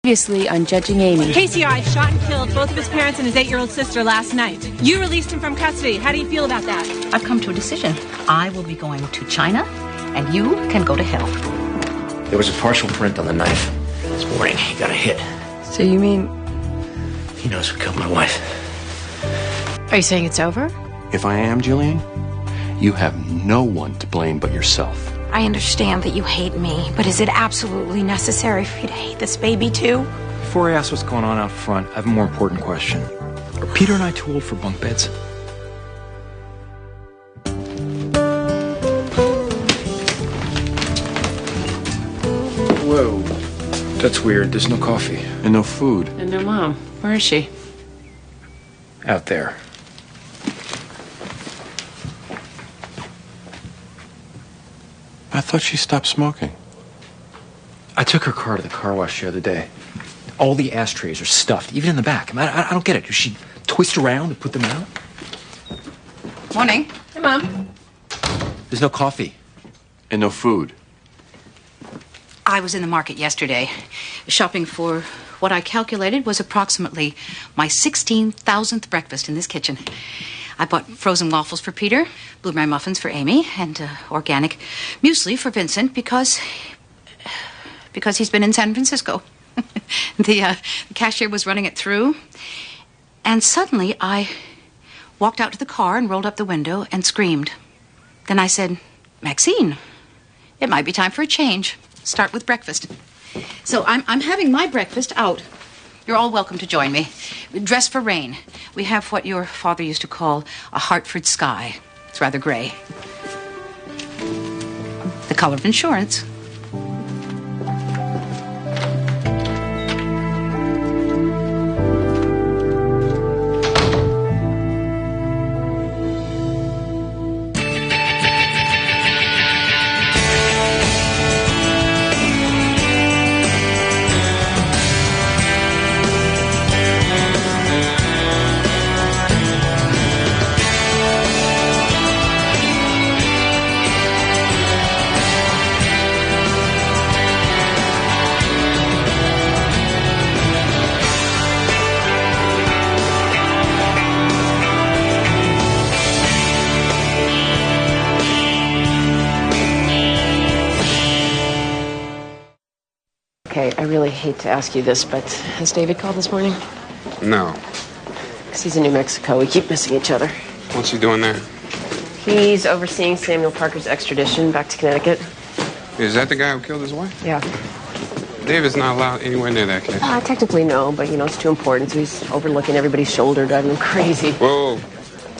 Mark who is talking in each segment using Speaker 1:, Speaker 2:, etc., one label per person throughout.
Speaker 1: Previously on Judging Amy.
Speaker 2: KCI shot and killed both of his parents and his 8-year-old sister last night. You released him from custody. How do you feel about that?
Speaker 3: I've come to a decision. I will be going to China, and you can go to hell.
Speaker 4: There was a partial print on the knife. This morning, he got a hit.
Speaker 1: So you mean...
Speaker 4: He knows who killed my wife.
Speaker 1: Are you saying it's over?
Speaker 5: If I am, Jillian, you have no one to blame but yourself.
Speaker 6: I understand that you hate me, but is it absolutely necessary for you to hate this baby too?
Speaker 7: Before I ask what's going on out front, I have a more important question. Are Peter and I too old for bunk beds? Whoa. That's weird. There's no coffee.
Speaker 5: And no food.
Speaker 1: And no mom. Where is she?
Speaker 7: Out there.
Speaker 5: I thought she stopped smoking.
Speaker 7: I took her car to the car wash the other day. All the ashtrays are stuffed, even in the back. I don't get it. Does she twist around to put them out?
Speaker 3: Morning.
Speaker 1: Hey, Mom.
Speaker 7: There's no coffee.
Speaker 5: And no food.
Speaker 3: I was in the market yesterday, shopping for what I calculated was approximately my 16,000th breakfast in this kitchen. I bought frozen waffles for Peter, blueberry muffins for Amy, and organic muesli for Vincent because he's been in San Francisco. The cashier was running it through, and suddenly I walked out to the car and rolled up the window and screamed. Then I said, Maxine, it might be time for a change. Start with breakfast. So I'm having my breakfast out. You're all welcome to join me. Dress for rain. We have what your father used to call a Hartford sky. It's rather gray. The color of insurance.
Speaker 8: Okay, I really hate to ask you this, but has David called this morning?
Speaker 9: No.
Speaker 8: Because he's in New Mexico. We keep missing each other.
Speaker 9: What's he doing there?
Speaker 8: He's overseeing Samuel Parker's extradition back to Connecticut.
Speaker 9: Is that the guy who killed his wife?
Speaker 8: Yeah.
Speaker 9: David's not allowed anywhere near that kid.
Speaker 8: Technically no, but you know, it's too important, so he's overlooking everybody's shoulder, driving them crazy.
Speaker 9: Whoa,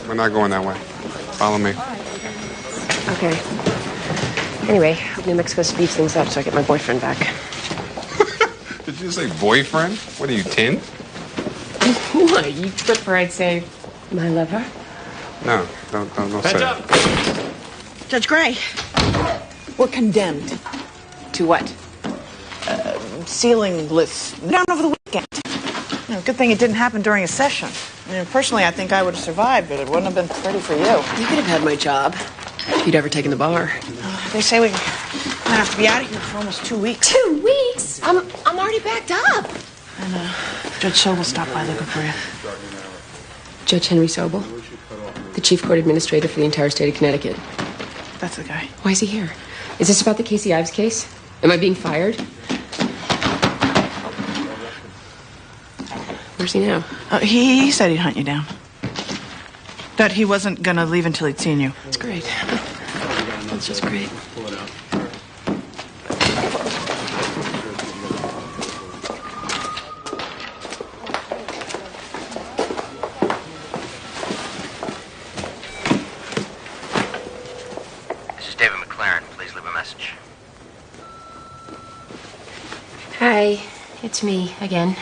Speaker 9: we're not going that way. Follow me.
Speaker 8: Okay. Anyway, New Mexico speeds things up, so I get my boyfriend back.
Speaker 9: Did you say boyfriend? What are you, 10?
Speaker 8: What? You prefer I'd say my lover?
Speaker 9: No, don't say that.
Speaker 10: Judge Gray, we're condemned.
Speaker 8: To what?
Speaker 10: Ceiling lifts down over the weekend. You know, good thing it didn't happen during a session. I mean, personally, I think I would have survived, but it wouldn't have been pretty for you.
Speaker 8: You could have had my job if you'd ever taken the bar.
Speaker 10: They say we might have to be out of here for almost 2 weeks.
Speaker 6: 2 weeks? I'm already backed up.
Speaker 10: And Judge Sobel stopped by looking for you.
Speaker 8: Judge Henry Sobel, the chief court administrator for the entire state of Connecticut.
Speaker 10: That's the guy.
Speaker 8: Why is he here? Is this about the Casey Ives case? Am I being fired? Where's he now?
Speaker 10: He said he'd hunt you down. That he wasn't going to leave until he'd seen you.
Speaker 8: That's great. That's just great.
Speaker 4: This is David McLaren. Please leave a message.
Speaker 8: Hi, it's me again.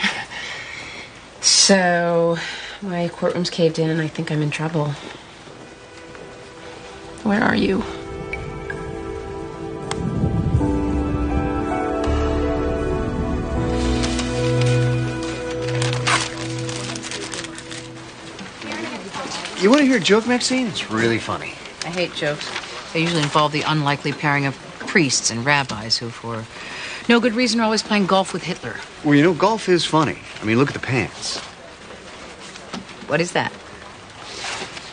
Speaker 8: So, my courtroom's caved in and I think I'm in trouble. Where are you?
Speaker 4: You want to hear a joke, Maxine? It's really funny.
Speaker 3: I hate jokes. They usually involve the unlikely pairing of priests and rabbis who, for No good reason we're always playing golf with Hitler.
Speaker 11: Well, you know, golf is funny. I mean, look at the pants.
Speaker 3: What is that?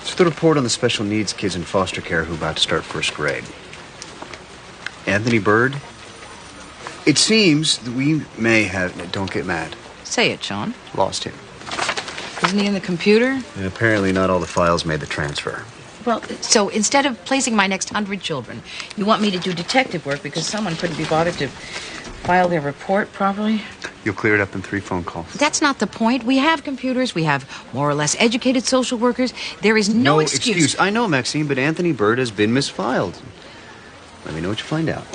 Speaker 11: It's the report on the special needs kids in foster care who are about to start first grade. Anthony Bird. It seems that we may have... Don't get mad.
Speaker 3: Say it, Sean.
Speaker 11: Lost him.
Speaker 3: Isn't he in the computer?
Speaker 11: And apparently not all the files made the transfer.
Speaker 3: Well, so instead of placing my next 100 children, you want me to do detective work because someone couldn't be bothered to file their report properly?
Speaker 11: You'll clear it up in 3 phone calls.
Speaker 3: That's not the point. We have computers. We have more or less educated social workers. There is no excuse.
Speaker 11: I know, Maxine, but Anthony Bird has been misfiled. Let me know what you find out.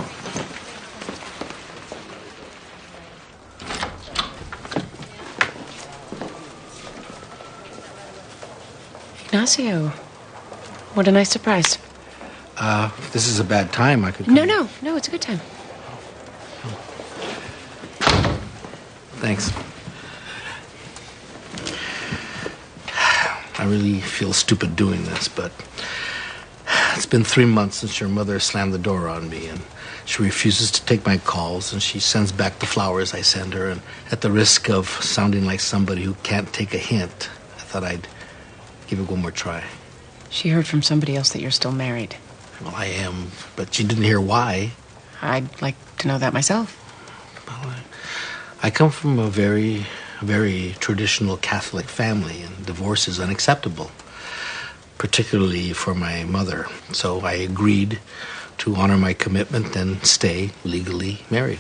Speaker 1: Ignacio, what a nice surprise.
Speaker 12: If this is a bad time, I could...
Speaker 1: No, it's a good time.
Speaker 12: Thanks. I really feel stupid doing this, but it's been 3 months since your mother slammed the door on me, and she refuses to take my calls, and she sends back the flowers I send her, and at the risk of sounding like somebody who can't take a hint, I thought I'd give it one more try.
Speaker 1: She heard from somebody else that you're still married.
Speaker 12: Well, I am, but she didn't hear why.
Speaker 1: I'd like to know that myself.
Speaker 12: Well, I come from a very, very traditional Catholic family, and divorce is unacceptable, particularly for my mother. So I agreed to honor my commitment and stay legally married.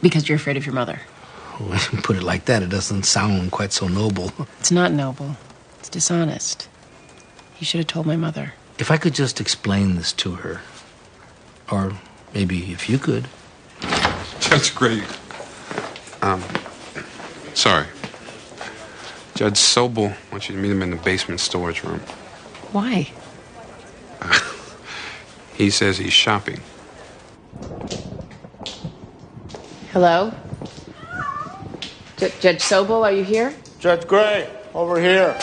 Speaker 1: Because you're afraid of your mother?
Speaker 12: When you put it like that, it doesn't sound quite so noble.
Speaker 1: It's not noble. It's dishonest. You should have told my mother.
Speaker 12: If I could just explain this to her, or maybe if you could.
Speaker 9: That's great. Sorry. Judge Sobel wants you to meet him in the basement storage room.
Speaker 1: Why?
Speaker 9: He says he's shopping.
Speaker 8: Hello? Judge Sobel, are you here?
Speaker 13: Judge Gray, over here.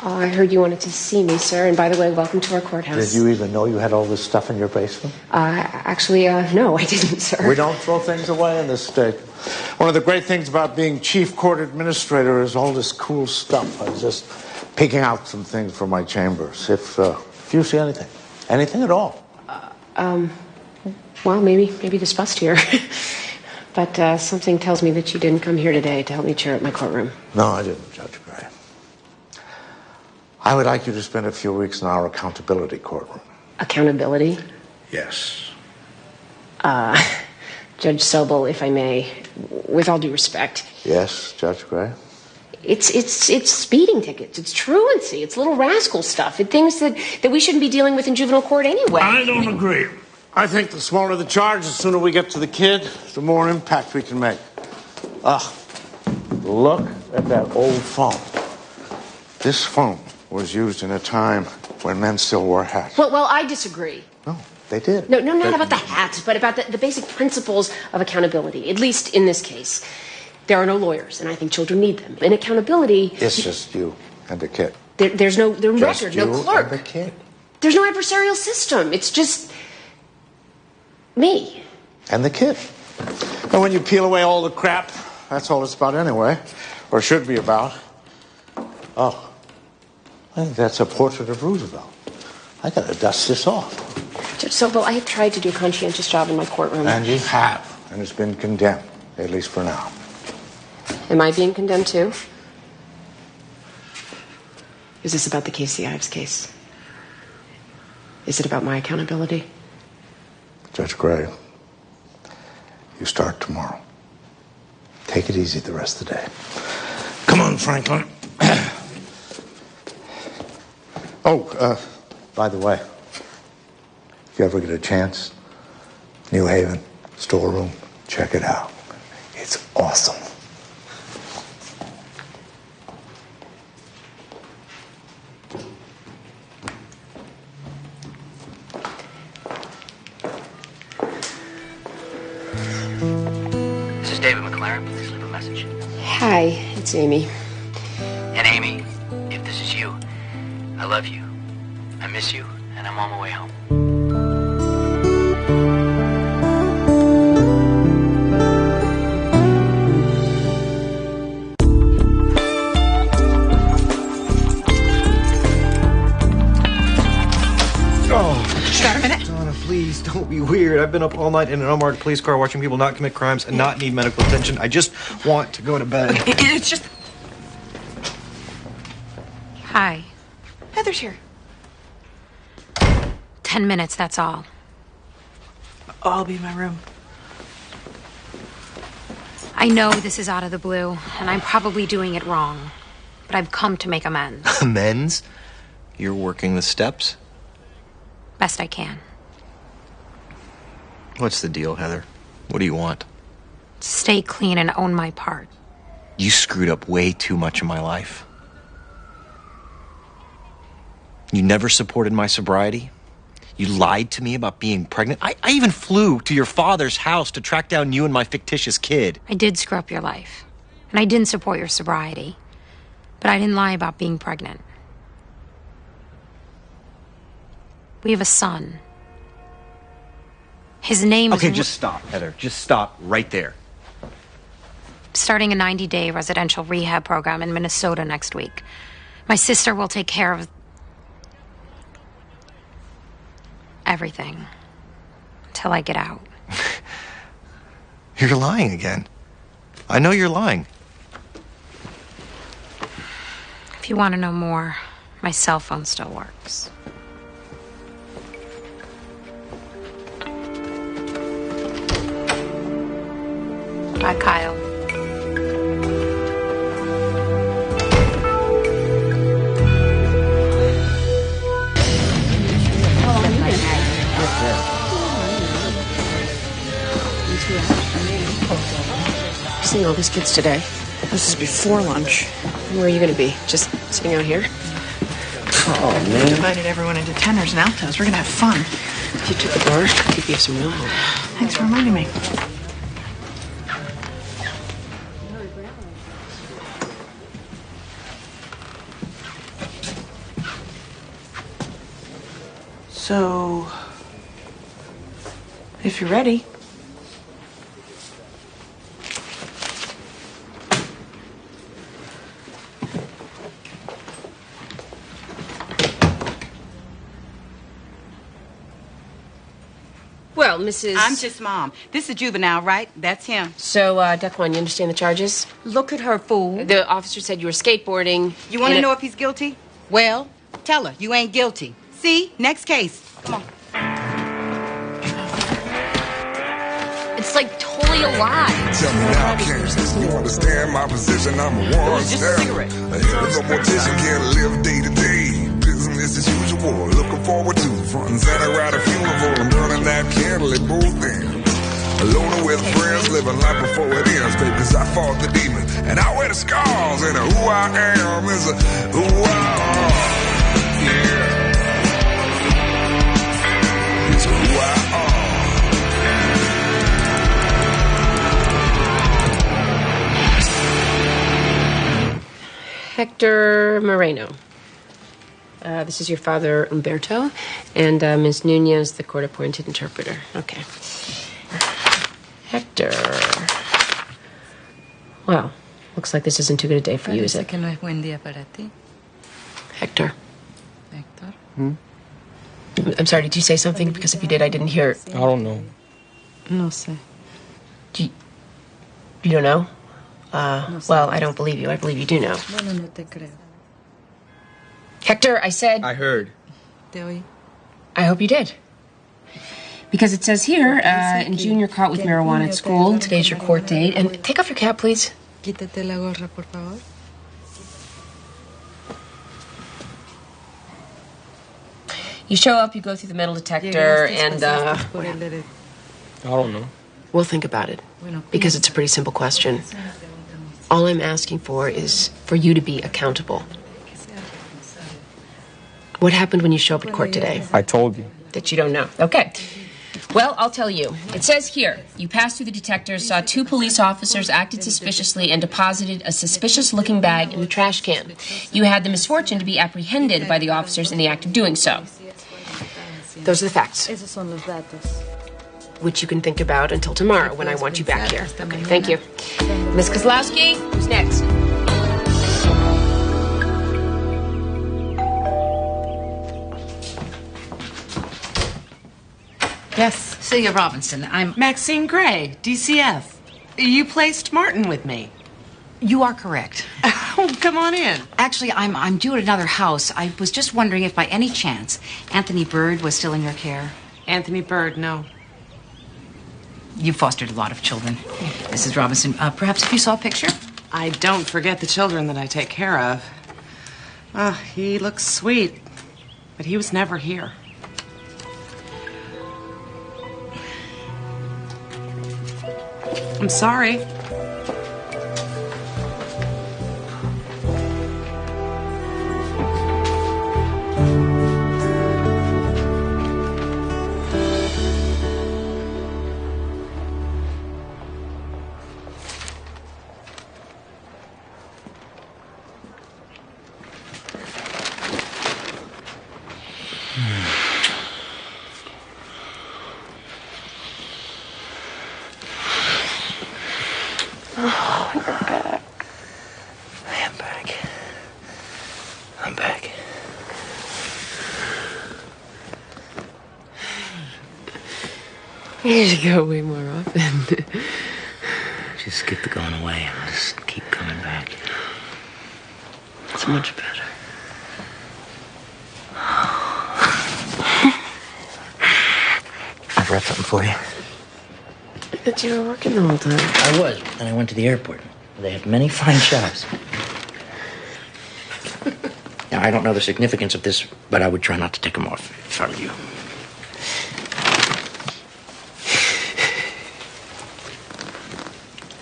Speaker 8: Oh, I heard you wanted to see me, sir. And by the way, welcome to our courthouse.
Speaker 13: Did you even know you had all this stuff in your basement?
Speaker 8: Actually, no, I didn't, sir.
Speaker 13: We don't throw things away in this state. One of the great things about being chief court administrator is all this cool stuff. I was just picking out some things for my chambers. If you see anything at all.
Speaker 8: Well, maybe this bust here. But something tells me that you didn't come here today to help me chair up my courtroom.
Speaker 13: No, I didn't, Judge Gray. I would like you to spend a few weeks in our accountability courtroom.
Speaker 8: Accountability?
Speaker 13: Yes.
Speaker 8: Judge Sobel, if I may, with all due respect.
Speaker 13: Yes, Judge Gray?
Speaker 8: It's speeding tickets. It's truancy. It's little rascal stuff. It's things that we shouldn't be dealing with in juvenile court anyway.
Speaker 13: I don't agree. I think the smaller the charge, the sooner we get to the kid, the more impact we can make. Look at that old phone. This phone was used in a time when men still wore hats.
Speaker 8: Well, I disagree.
Speaker 13: No, they did.
Speaker 8: No, not about the hats, but about the basic principles of accountability, at least in this case. There are no lawyers, and I think children need them. In accountability...
Speaker 13: It's just you and the kid.
Speaker 8: There's no record, no clerk.
Speaker 13: And the kid.
Speaker 8: There's no adversarial system. It's just... me.
Speaker 13: And the kid. And when you peel away all the crap, that's all it's about anyway. Or should be about. Oh, I think that's a portrait of Roosevelt. I gotta dust this off.
Speaker 8: Judge Sobel, I have tried to do a conscientious job in my courtroom.
Speaker 13: And you have. And it's been condemned, at least for now.
Speaker 8: Am I being condemned too? Is this about the Casey Ives case? Is it about my accountability?
Speaker 13: Judge Gray, you start tomorrow. Take it easy the rest of the day. Come on, Franklin. By the way, if you ever get a chance, New Haven, storeroom, check it out. It's awesome.
Speaker 14: This is David McLaren. Please leave a message.
Speaker 8: Hi, it's Amy.
Speaker 14: And Amy, if this is you, I love you. I miss you, and I'm on my way home.
Speaker 7: I've been up all night in an unmarked police car watching people not commit crimes and not need medical attention. I just want to go to bed.
Speaker 10: It's just...
Speaker 6: Hi.
Speaker 10: Heather's here.
Speaker 6: 10 minutes, that's all.
Speaker 10: I'll be in my room.
Speaker 6: I know this is out of the blue, and I'm probably doing it wrong. But I've come to make amends.
Speaker 7: Amends? You're working the steps?
Speaker 6: Best I can.
Speaker 7: What's the deal, Heather? What do you want?
Speaker 6: Stay clean and own my part.
Speaker 7: You screwed up way too much in my life. You never supported my sobriety. You lied to me about being pregnant. I even flew to your father's house to track down you and my fictitious kid.
Speaker 6: I did screw up your life. And I didn't support your sobriety. But I didn't lie about being pregnant. We have a son. His name is...
Speaker 7: Okay, just stop, Heather. Just stop right there.
Speaker 6: Starting a 90-day residential rehab program in Minnesota next week. My sister will take care of everything until I get out.
Speaker 7: You're lying again. I know you're lying.
Speaker 6: If you want to know more, my cell phone still works. Bye, Kyle.
Speaker 8: I've seen all these kids today.
Speaker 10: This is before lunch.
Speaker 8: Where are you going to be? Just sitting out here?
Speaker 10: Oh, man. Divided everyone into tenors and altos. We're going to have fun.
Speaker 8: If you took the bar, I could give some real help.
Speaker 10: Thanks for reminding me. So, if you're ready.
Speaker 8: Well, Mrs.
Speaker 15: I'm just Mom. This is juvenile, right? That's him.
Speaker 8: So, Daquan, you understand the charges?
Speaker 15: Look at her, fool.
Speaker 8: The officer said you were skateboarding.
Speaker 15: You want to know if he's guilty? Well, tell her you ain't guilty. See? Next case. Come on.
Speaker 6: It's like totally a lie.
Speaker 16: Tell me now, can you understand my position? I'm a one step. A hell of a mortician, can't live day to day. Business as usual, looking forward to front and center at a funeral. I'm burning that candle at both ends. Alone with friends, living life before it ends. Cause I fought the demon, and I wear the scars. And who I am is who I are. Yeah. It's who I are.
Speaker 8: Hector Moreno. This is your father, Umberto, and Ms. Nunez, the court-appointed interpreter. Okay. Hector. Well, looks like this isn't too good a day for you, is it?
Speaker 15: Que no es buen día para ti.
Speaker 8: Hector.
Speaker 15: Hector?
Speaker 8: I'm sorry, did you say something? Because if you did, I didn't hear it.
Speaker 9: I don't know.
Speaker 15: No sé.
Speaker 8: You don't know? Well, I don't believe you. I believe you do know.
Speaker 15: Bueno, no te creo.
Speaker 8: Hector, I said...
Speaker 7: I heard.
Speaker 15: Te oí.
Speaker 8: I hope you did. Because it says here, in junior caught with marijuana at school. Today's your court date. And take off your cap, please.
Speaker 15: Quítate la gorra, por favor.
Speaker 8: You show up, you go through the metal detector, and,
Speaker 9: I don't know.
Speaker 8: we'll think about it. Because it's a pretty simple question. All I'm asking for is for you to be accountable. What happened when you show up at court today?
Speaker 9: I told you.
Speaker 8: That you don't know. Okay. Well, I'll tell you. It says here, you passed through the detectors, saw 2 police officers, acted suspiciously, and deposited a suspicious-looking bag in the trash can. You had the misfortune to be apprehended by the officers in the act of doing so. Those are the facts.
Speaker 15: Esos son los datos.
Speaker 8: Which you can think about until tomorrow when I want you back here. Okay, thank you. Miss Kozlowski, who's next?
Speaker 10: Yes.
Speaker 3: Celia Robinson. I'm...
Speaker 17: Maxine Gray, DCF. You placed Martin with me.
Speaker 3: You are correct.
Speaker 17: Oh, come on in.
Speaker 3: Actually, I'm due at another house. I was just wondering if by any chance Anthony Bird was still in your care.
Speaker 17: Anthony Bird, no.
Speaker 3: You fostered a lot of children. Mrs. Robinson, perhaps if you saw a picture?
Speaker 17: I don't forget the children that I take care of. He looks sweet, but he was never here. I'm sorry.
Speaker 4: Oh, you're back. I am back. I'm back.
Speaker 1: You should go way more often.
Speaker 4: Just skip the going away. I'll just keep coming back.
Speaker 1: It's much better.
Speaker 4: I've brought something for you.
Speaker 1: But you were working the whole time.
Speaker 4: I was, and I went to the airport. They have many fine shops. Now, I don't know the significance of this, but I would try not to take them off if I were you.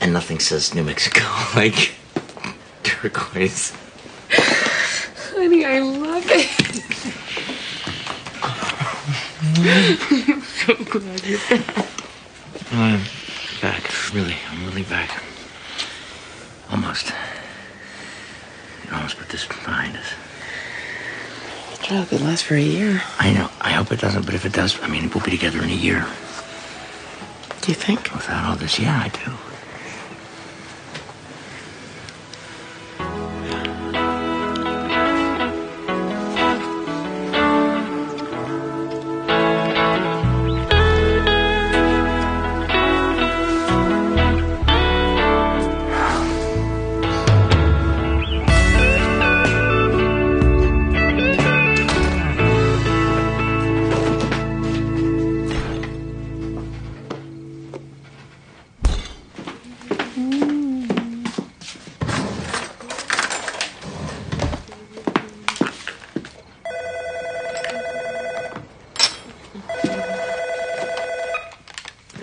Speaker 4: And nothing says New Mexico like turquoise.
Speaker 1: Honey, I love it. I'm so glad you're back.
Speaker 4: I'm back, really. I'm really back. Almost. You can almost put this behind us.
Speaker 1: The trial could last for a year.
Speaker 4: I know. I hope it doesn't, but if it does, I mean, we'll be together in a year.
Speaker 1: Do you think?
Speaker 4: Without all this, yeah, I do.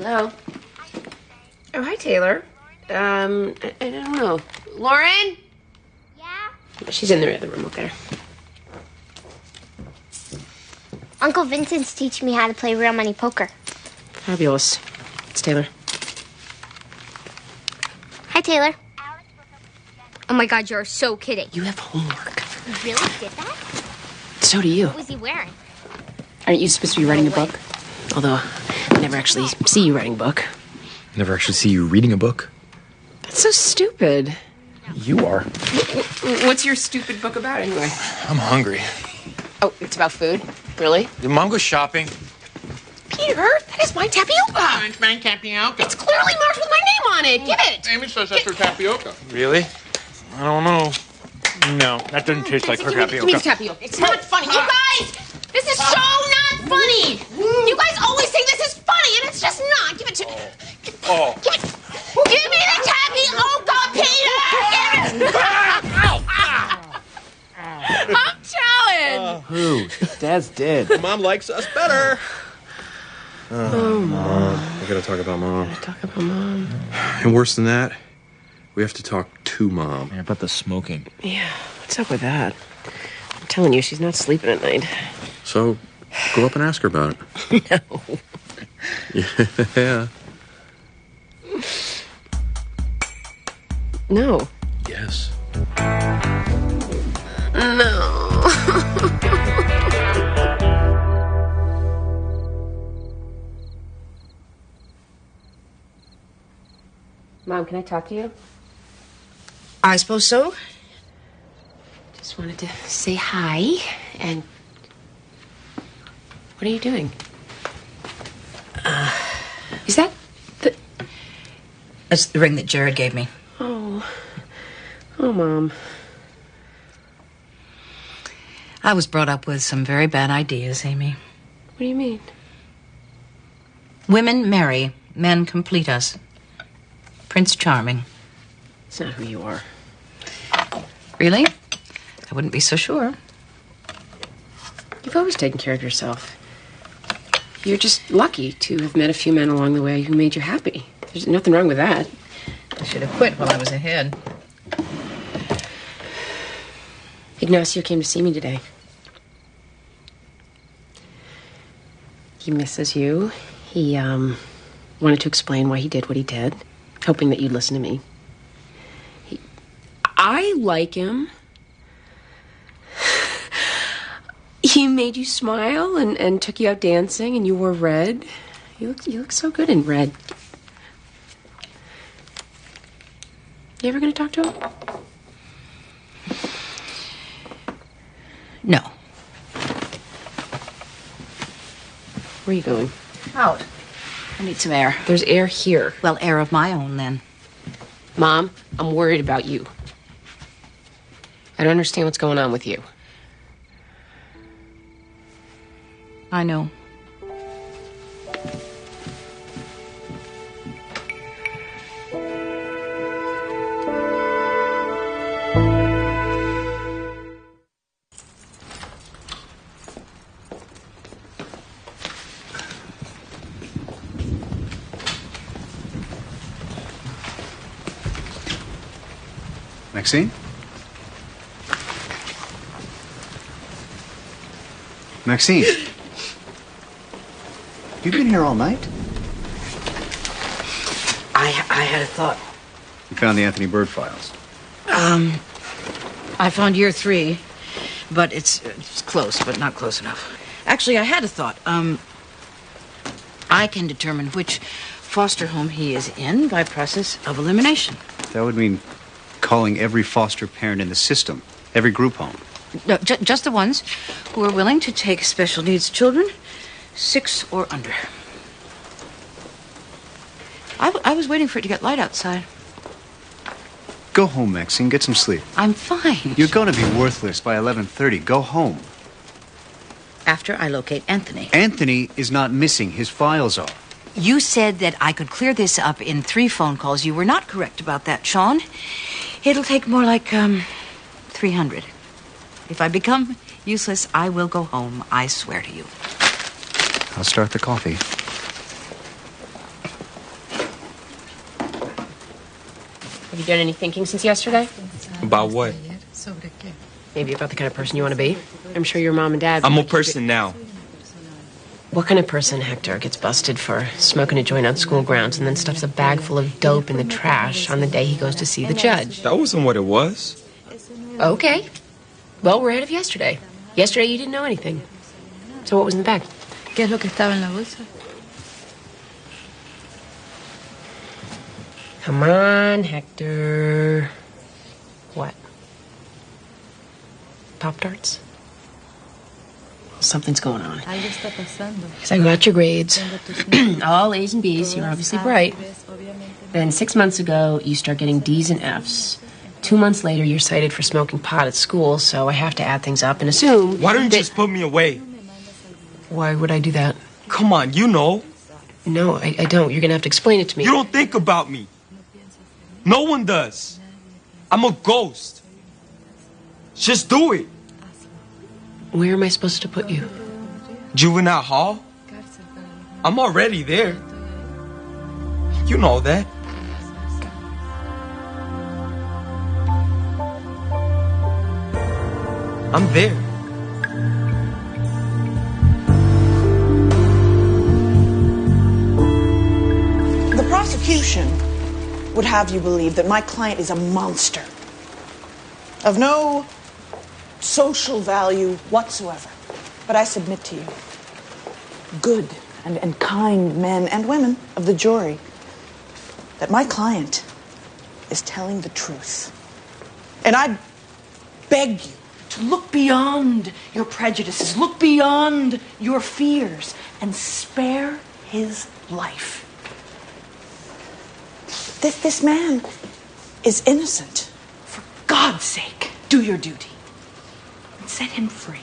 Speaker 1: Hello? Oh, hi, Taylor. I don't know. Lauren?
Speaker 18: Yeah?
Speaker 1: She's in the other room. Look at her.
Speaker 18: Uncle Vincent's teaching me how to play real money poker.
Speaker 1: Fabulous. It's Taylor.
Speaker 18: Hi, Taylor. Oh my God, you're so kidding.
Speaker 1: You have homework.
Speaker 18: You really did that?
Speaker 1: So do you.
Speaker 18: What was he wearing?
Speaker 1: Aren't you supposed to be writing a book? Although, I never actually see you writing a book.
Speaker 7: Never actually see you reading a book?
Speaker 1: That's so stupid.
Speaker 7: You are.
Speaker 1: What's your stupid book about, anyway?
Speaker 7: I'm hungry.
Speaker 1: Oh, it's about food? Really?
Speaker 7: Did Mom go shopping?
Speaker 1: Peter, that is my tapioca.
Speaker 13: It's my tapioca.
Speaker 1: It's clearly marked with my name on it. Give it.
Speaker 13: Amy says that's her tapioca.
Speaker 7: Really? I don't know. No, that doesn't taste like her tapioca.
Speaker 1: Give me the tapioca. It's not funny. You guys, this is so not funny. You guys always say this is funny, and it's just not. Give it to me.
Speaker 7: Oh.
Speaker 1: Give me the tapioca, Peter. Give it. I'm telling.
Speaker 7: Who? Dad's dead.
Speaker 13: Mom likes us better.
Speaker 9: Oh, Mom. We gotta talk about Mom.
Speaker 1: Talk about Mom.
Speaker 9: And worse than that, we have to talk to Mom.
Speaker 7: Yeah, about the smoking.
Speaker 1: Yeah, what's up with that? I'm telling you, she's not sleeping at night.
Speaker 9: So, go up and ask her about it.
Speaker 1: No.
Speaker 9: Yeah.
Speaker 1: No.
Speaker 9: Yes.
Speaker 1: No. Mom, can I talk to you?
Speaker 10: I suppose so.
Speaker 1: Just wanted to say hi, and... What are you doing?
Speaker 8: Is that the...
Speaker 3: That's the ring that Jared gave me.
Speaker 8: Oh, Mom.
Speaker 3: I was brought up with some very bad ideas, Amy.
Speaker 8: What do you mean?
Speaker 3: Women marry, men complete us. Prince Charming.
Speaker 8: It's not who you are.
Speaker 3: Really? I wouldn't be so sure.
Speaker 8: You've always taken care of yourself. You're just lucky to have met a few men along the way who made you happy. There's nothing wrong with that.
Speaker 3: I should have quit while I was ahead.
Speaker 8: Ignacio came to see me today. He misses you. He, wanted to explain why he did what he did, hoping that you'd listen to me. I like him. He made you smile and took you out dancing, and you wore red. You look so good in red. You ever gonna talk to him?
Speaker 3: No.
Speaker 8: Where are you going?
Speaker 3: Out. I need some air.
Speaker 8: There's air here.
Speaker 3: Well, air of my own, then.
Speaker 8: Mom, I'm worried about you. I don't understand what's going on with you.
Speaker 3: I know.
Speaker 11: Maxine? Maxine? You've been here all night?
Speaker 3: I had a thought.
Speaker 11: You found the Anthony Bird files.
Speaker 3: I found year 3, but it's close, but not close enough. Actually, I had a thought. I can determine which foster home he is in by process of elimination.
Speaker 11: That would mean calling every foster parent in the system, every group home.
Speaker 3: No, just the ones who are willing to take special needs children, 6 or under. I was waiting for it to get light outside.
Speaker 11: Go home, Maxine. Get some sleep.
Speaker 3: I'm fine.
Speaker 11: You're going to be worthless by 11:30. Go home.
Speaker 3: After I locate Anthony.
Speaker 11: Anthony is not missing. His files are.
Speaker 3: You said that I could clear this up in 3 phone calls. You were not correct about that, Sean. It'll take more like, 300. If I become useless, I will go home. I swear to you.
Speaker 11: I'll start the coffee.
Speaker 8: Have you done any thinking since yesterday?
Speaker 9: About what?
Speaker 8: Maybe about the kind of person you want to be? I'm sure your mom and dad...
Speaker 9: I'm a person now.
Speaker 8: What kind of person, Hector, gets busted for smoking a joint on school grounds and then stuffs a bag full of dope in the trash on the day he goes to see the judge?
Speaker 9: That wasn't what it was.
Speaker 8: Okay. Well, we're ahead of yesterday. Yesterday you didn't know anything. So what was in the bag?
Speaker 2: ¿Qué es lo que estaba en la bolsa?
Speaker 8: Come on, Hector. What? Pop-Tarts? Something's going on.
Speaker 2: Algo está pasando.
Speaker 8: Because I got your grades. All A's and B's. You're obviously bright. Then 6 months ago, you start getting D's and F's. 2 months later, you're cited for smoking pot at school, so I have to add things up and assume...
Speaker 9: Why don't you just put me away?
Speaker 8: Why would I do that?
Speaker 9: Come on, you know.
Speaker 8: No, I don't. You're going to have to explain it to me.
Speaker 9: You don't think about me. No one does. I'm a ghost. Just do it.
Speaker 8: Where am I supposed to put you?
Speaker 9: Juvenile hall? I'm already there. You know that. I'm there.
Speaker 10: The prosecution would have you believe that my client is a monster of no social value whatsoever. But I submit to you, good and kind men and women of the jury, that my client is telling the truth. And I beg you to look beyond your prejudices, look beyond your fears, and spare his life. This man is innocent. For God's sake, do your duty. And set him free.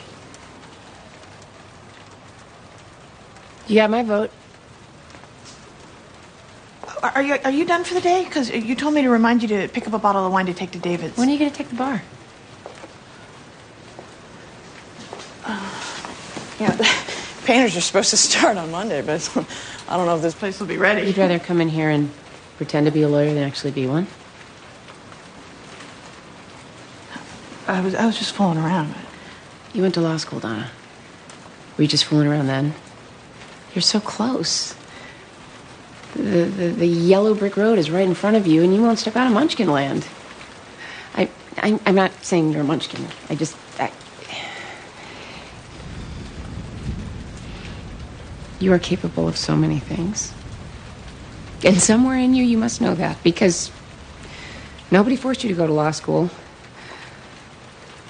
Speaker 8: You got my vote.
Speaker 10: Are you done for the day? Because you told me to remind you to pick up a bottle of wine to take to David's.
Speaker 8: When are you going to take the bar?
Speaker 10: Painters are supposed to start on Monday, but I don't know if this place will be ready.
Speaker 8: You'd rather come in here and pretend to be a lawyer than actually be one?
Speaker 10: I was just fooling around.
Speaker 8: You went to law school, Donna. Were you just fooling around then? You're so close. The yellow brick road is right in front of you, and you won't step out of Munchkin land. I'm not saying you're a Munchkin. You are capable of so many things. And somewhere in you, you must know that, because nobody forced you to go to law school.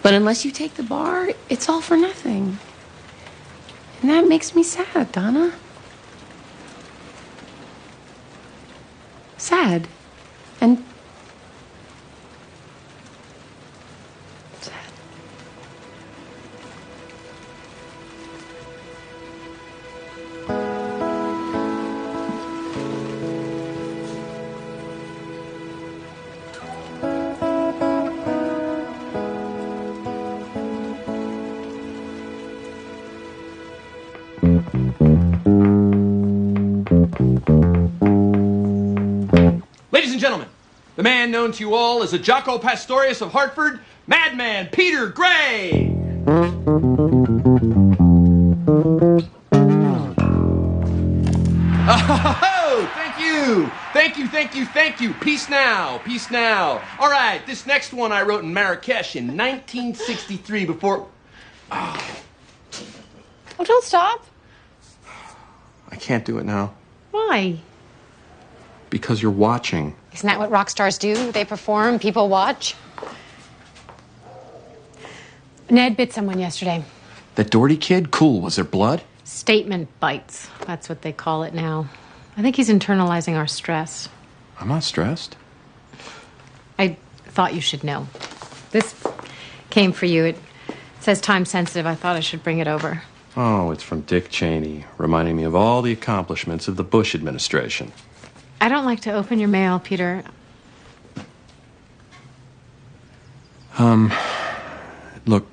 Speaker 8: But unless you take the bar, it's all for nothing. And that makes me sad, Donna. Sad. And sad.
Speaker 7: Ladies and gentlemen, the man known to you all as the Jaco Pastorius of Hartford, Madman Peter Gray. Oh, thank you. Thank you. Peace now. All right, this next one I wrote in Marrakesh in 1963 before...
Speaker 1: Oh, don't stop.
Speaker 5: I can't do it now.
Speaker 1: Why?
Speaker 5: Because you're watching.
Speaker 6: Isn't that what rock stars do? They perform, people watch. Ned bit someone yesterday.
Speaker 5: That Doherty kid? Cool. Was there blood?
Speaker 6: Statement bites. That's what they call it now. I think he's internalizing our stress.
Speaker 5: I'm not stressed.
Speaker 6: I thought you should know. This came for you. It says time sensitive. I thought I should bring it over.
Speaker 5: Oh, it's from Dick Cheney, reminding me of all the accomplishments of the Bush administration.
Speaker 6: I don't like to open your mail, Peter.
Speaker 5: Look,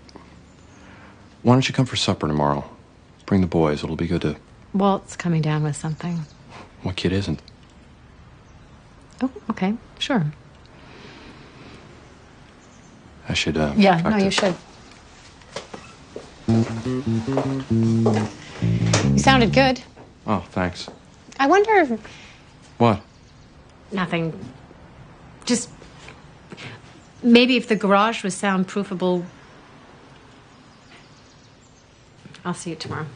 Speaker 5: why don't you come for supper tomorrow? Bring the boys. It'll be good to...
Speaker 6: Walt's coming down with something.
Speaker 5: What kid isn't?
Speaker 6: Oh, okay. Sure.
Speaker 5: I should,
Speaker 6: Yeah, no, you should. You sounded good.
Speaker 5: Oh, thanks.
Speaker 6: I wonder if...
Speaker 5: What?
Speaker 6: Nothing. Just... Maybe if the garage was soundproofable... I'll see you tomorrow.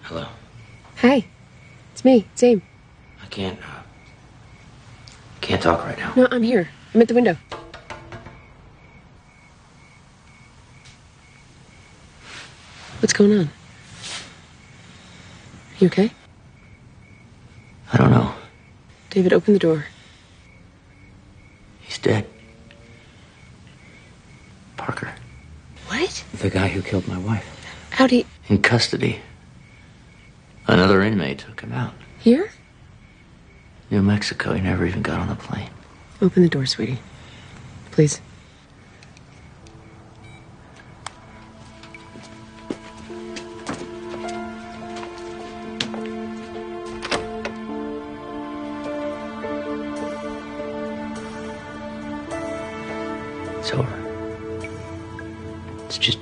Speaker 4: Hello.
Speaker 8: Hi. It's me. It's Amy.
Speaker 4: I can't talk right now.
Speaker 8: No, I'm here. I'm at the window. What's going on? You okay?
Speaker 4: I don't know.
Speaker 8: David, open the door.
Speaker 4: He's dead. Parker.
Speaker 8: What?
Speaker 4: The guy who killed my wife.
Speaker 8: How'd he...
Speaker 4: In custody. Another inmate took him out.
Speaker 8: Here?
Speaker 4: New Mexico. He never even got on the plane.
Speaker 8: Open the door, sweetie. Please.
Speaker 4: It's over. It's just...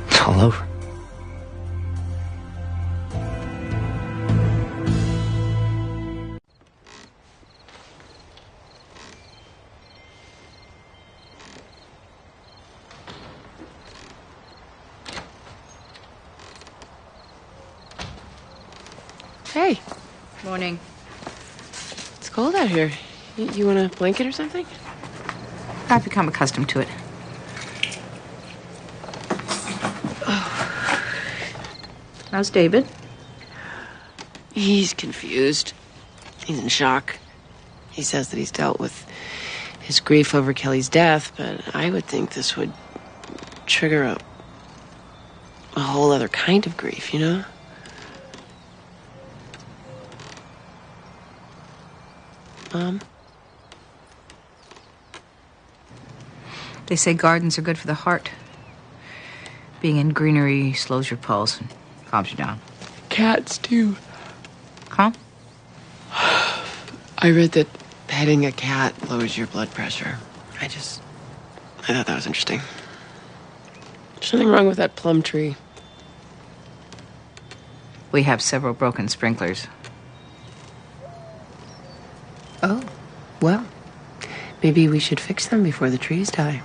Speaker 4: It's all over.
Speaker 8: Hey,
Speaker 3: Morning.
Speaker 8: it's cold out here. You want a blanket or something?
Speaker 3: I've become accustomed to it. How's David?
Speaker 8: He's confused. He's in shock. He says that he's dealt with his grief over Kelly's death, but I would think this would trigger a whole other kind of grief, you know? Mom?
Speaker 3: They say gardens are good for the heart. Being in greenery slows your pulse and calms you down.
Speaker 8: Cats, too.
Speaker 3: Huh?
Speaker 8: I read that petting a cat lowers your blood pressure. I thought that was interesting. There's nothing wrong with that plum tree.
Speaker 3: We have several broken sprinklers.
Speaker 8: Oh, well, maybe we should fix them before the trees die.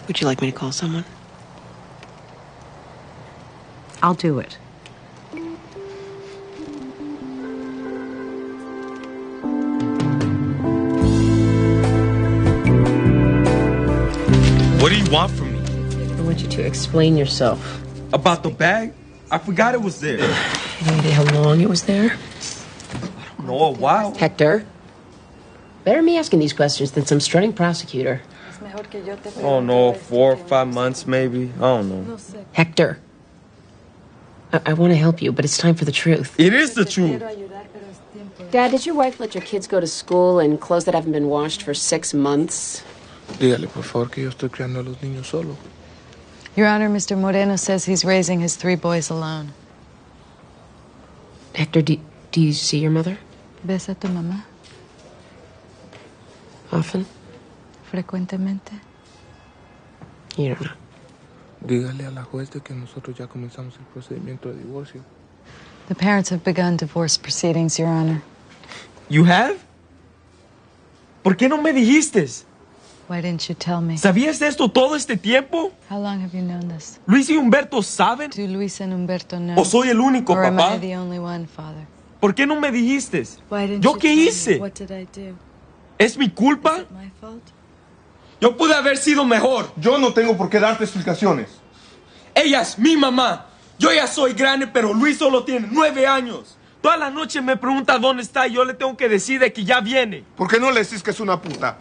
Speaker 8: Would you like me to call someone?
Speaker 3: I'll do it.
Speaker 9: What do you want from me?
Speaker 8: I want you to explain yourself.
Speaker 9: About the bag? I forgot it was there.
Speaker 8: Any idea how long it was there?
Speaker 9: No, a while.
Speaker 8: Hector? Better me asking these questions than some strutting prosecutor.
Speaker 9: Oh no, 4 or 5 months maybe. I don't know.
Speaker 8: Hector. I want to help you, but it's time for the truth.
Speaker 9: It is the truth.
Speaker 8: Dad, did your wife let your kids go to school in clothes that haven't been washed for 6 months?
Speaker 19: Dígale, por favor, que yo estoy criando a los niños solo.
Speaker 20: Your Honor, Mr. Moreno says he's raising his 3 boys alone.
Speaker 8: Hector, do you see your mother?
Speaker 20: ¿Ves a tu mamá?
Speaker 8: Often?
Speaker 20: Frecuentemente.
Speaker 8: You don't know.
Speaker 19: Dígale a la juez de que nosotros ya comenzamos el procedimiento de divorcio.
Speaker 20: The parents have begun divorce proceedings, Your Honor.
Speaker 9: You have? ¿Por qué no me dijiste?
Speaker 20: Why didn't you tell me?
Speaker 9: ¿Sabías esto todo este tiempo?
Speaker 20: How long have you known this?
Speaker 9: ¿Luis y Humberto saben?
Speaker 20: Do Luis and Humberto know?
Speaker 9: ¿O soy el único,
Speaker 20: Or am
Speaker 9: papá?
Speaker 20: I the only one, Father?
Speaker 9: ¿Por qué no me dijiste?
Speaker 20: Why didn't
Speaker 9: ¿Yo
Speaker 20: you
Speaker 9: qué
Speaker 20: tell
Speaker 9: hice?
Speaker 20: me? What did I do?
Speaker 9: ¿Es mi culpa?
Speaker 20: Is it my fault?
Speaker 9: Yo pude haber sido mejor.
Speaker 13: Yo no tengo por qué darte explicaciones.
Speaker 9: Ella es mi mamá. Yo ya soy grande, pero Luis solo tiene 9 años. Toda la noche me pregunta dónde está y yo le tengo que decir de que ya viene.
Speaker 13: ¿Por qué no le decís que es una puta?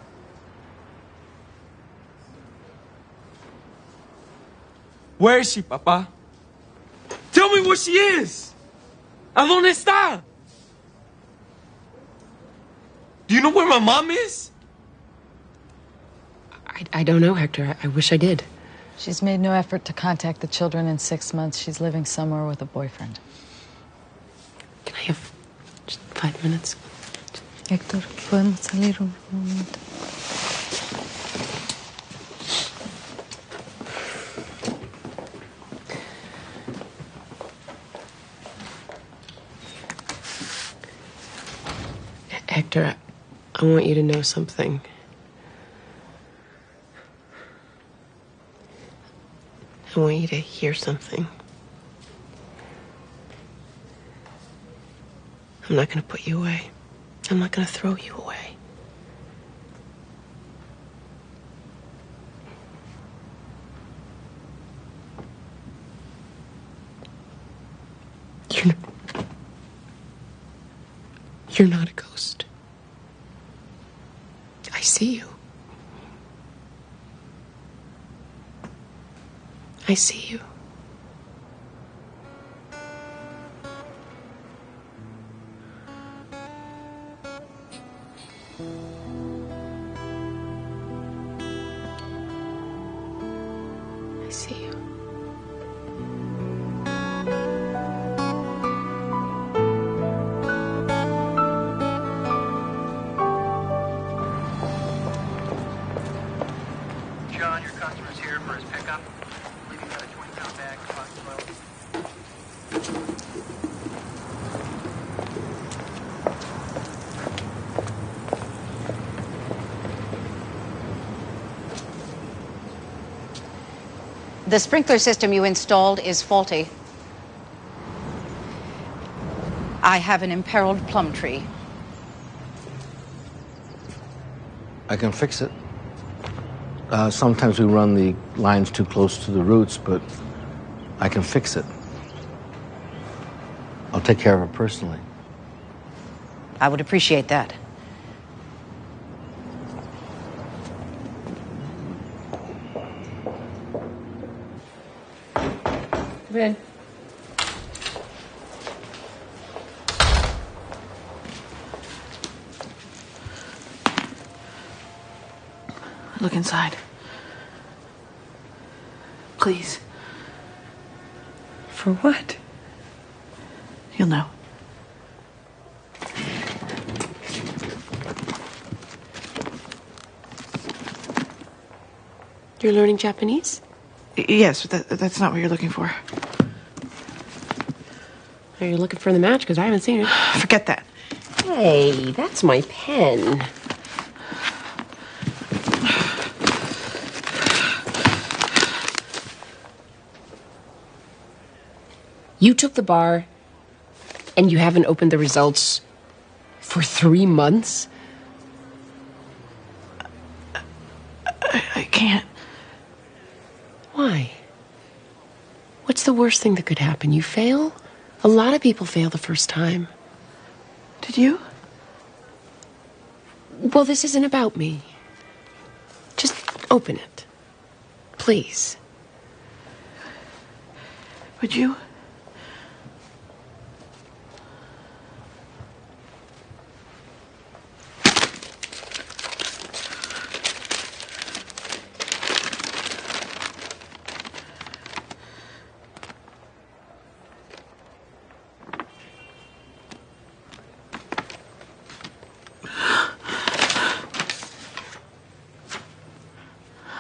Speaker 9: Where is she, papá? Tell me where she is. ¿A dónde está? Do you know where my mom is?
Speaker 8: I don't know, Hector. I wish I did.
Speaker 20: She's made no effort to contact the children in 6 months. She's living somewhere with a boyfriend.
Speaker 8: Can I have just 5 minutes?
Speaker 20: Héctor, ¿podemos salir un momento?
Speaker 8: Hector, I want you to know something. I want you to hear something. I'm not going to put you away. I'm not going to throw you away. You're not a ghost. I see you. I see you. I see you.
Speaker 3: The sprinkler system you installed is faulty. I have an imperiled plum tree.
Speaker 12: I can fix it. Sometimes we run the lines too close to the roots, but I can fix it. I'll take care of it personally.
Speaker 3: I would appreciate that.
Speaker 8: Come in.
Speaker 10: Look inside. Please.
Speaker 17: For what?
Speaker 10: You'll know.
Speaker 17: You're learning Japanese?
Speaker 10: Yes, but that's not what you're looking for.
Speaker 17: Are you looking for the match? Because I haven't seen it.
Speaker 10: Forget that.
Speaker 17: Hey, that's my pen. You took the bar, and you haven't opened the results for 3 months?
Speaker 10: I can't.
Speaker 17: Why? What's the worst thing that could happen? You fail? A lot of people fail the first time.
Speaker 10: Did you?
Speaker 17: Well, this isn't about me. Just open it. Please.
Speaker 10: Would you?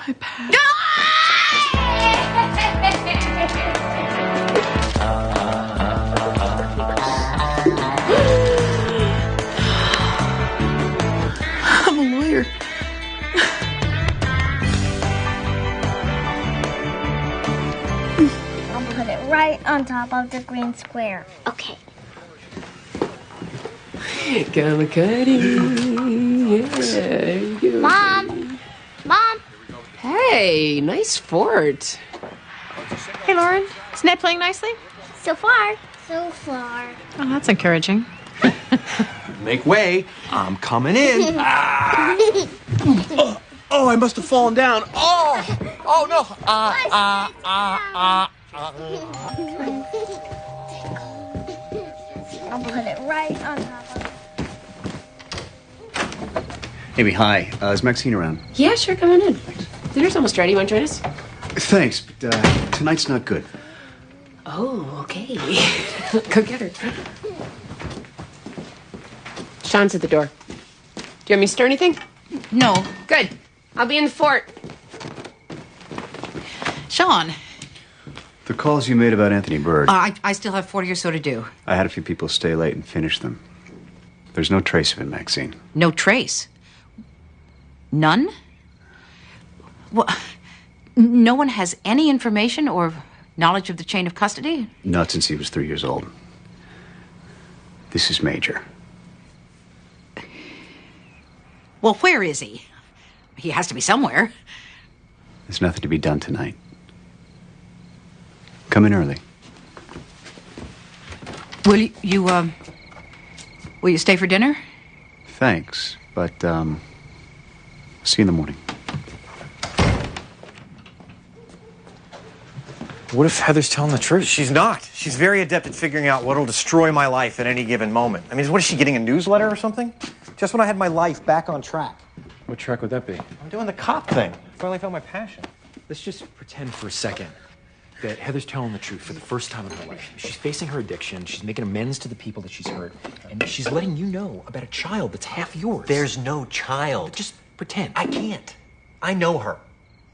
Speaker 10: I passed. I'm a lawyer.
Speaker 18: I'll put it right on top of the green square. Okay.
Speaker 17: Yeah.
Speaker 18: Mom! Mom!
Speaker 17: Hey, nice fort.
Speaker 2: Hey, Lauren. Is Ned playing nicely?
Speaker 18: So far. So far.
Speaker 2: Oh, that's encouraging.
Speaker 7: Make way. I'm coming in. Oh, I must have fallen down. Oh no.
Speaker 18: I'll put it right on top of
Speaker 11: Amy, hi. Is Maxine around?
Speaker 8: Yeah, sure, come on in. Dinner's almost ready. You want to join us?
Speaker 11: Thanks, but tonight's not good.
Speaker 8: Oh, okay. Go get her. Sean's at the door. Do you want me to stir anything?
Speaker 3: No.
Speaker 8: Good. I'll be in the fort.
Speaker 3: Sean,
Speaker 11: The calls you made about Anthony Bird,
Speaker 3: I still have 40 or so to do.
Speaker 11: I had a few people stay late and finish them. There's no trace of him, Maxine.
Speaker 3: No trace. None? Well, no one has any information or knowledge of the chain of custody?
Speaker 11: Not since he was 3 years old. This is major.
Speaker 3: Well, where is he? He has to be somewhere.
Speaker 11: There's nothing to be done tonight. Come in early.
Speaker 3: Will you stay for dinner?
Speaker 11: Thanks, but, see you in the morning.
Speaker 21: What if Heather's telling the truth? She's not. She's very adept at figuring out what'll destroy my life at any given moment. I mean, what is she, getting a newsletter or something? Just when I had my life back on track.
Speaker 5: What track would that be?
Speaker 21: I'm doing the cop thing. Finally found my passion.
Speaker 22: Let's just pretend for a second that Heather's telling the truth for the first time in her life. She's facing her addiction, she's making amends to the people that she's hurt, and she's letting you know about a child that's half yours.
Speaker 21: There's no child.
Speaker 22: Just pretend.
Speaker 21: I can't. I know her.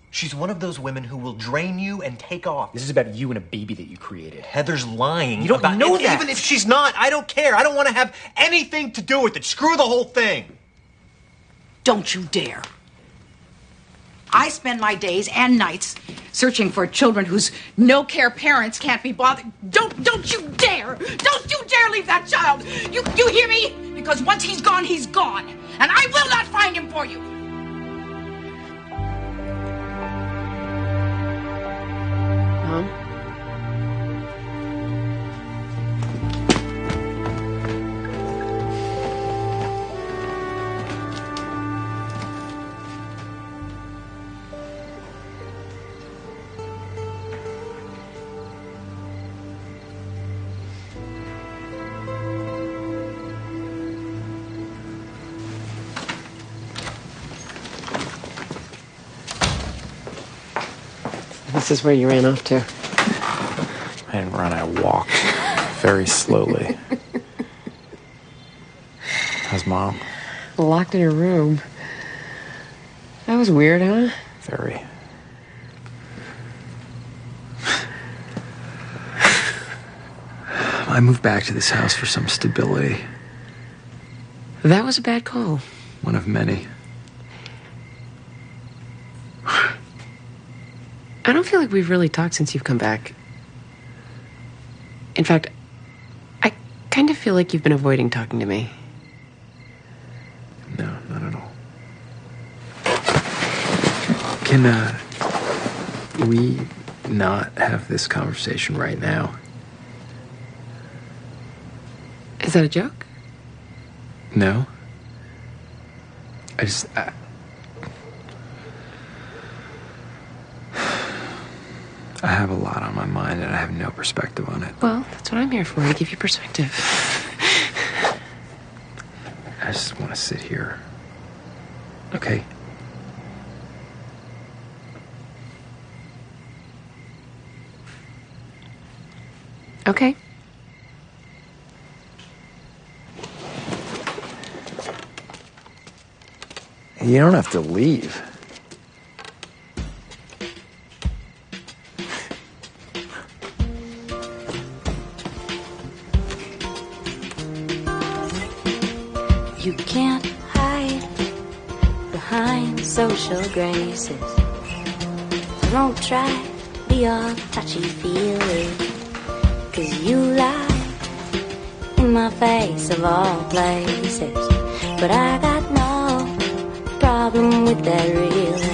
Speaker 21: She's one of those women who will drain you and take off.
Speaker 22: This is about you and a baby that you created.
Speaker 21: Heather's lying.
Speaker 22: You don't know that.
Speaker 21: Even if she's not, I don't care. I don't want to have anything to do with it. Screw the whole thing.
Speaker 3: Don't you dare. I spend my days and nights searching for children whose no-care parents can't be bothered. Don't you dare! Don't you dare leave that child! You hear me? Because once he's gone, and I will not find him for you.
Speaker 8: Mom? This is where you ran off to.
Speaker 5: I didn't run, I walked very slowly. How's Mom?
Speaker 8: Locked in her room. That was weird, huh?
Speaker 5: Very. I moved back to this house for some stability.
Speaker 8: That was a bad call.
Speaker 5: One of many.
Speaker 8: I don't feel like we've really talked since you've come back. In fact, I kind of feel like you've been avoiding talking to me.
Speaker 5: No, not at all. Can, we not have this conversation right now?
Speaker 8: Is that a joke?
Speaker 5: No? I have a lot on my mind and I have no perspective on it.
Speaker 8: Well, that's what I'm here for, to give you perspective.
Speaker 5: I just want to sit here. Okay?
Speaker 8: Okay.
Speaker 5: You don't have to leave.
Speaker 14: You can't hide behind social graces. So don't try to be all touchy-feely, 'cause you lie in my face of all places. But I got no problem with that, really.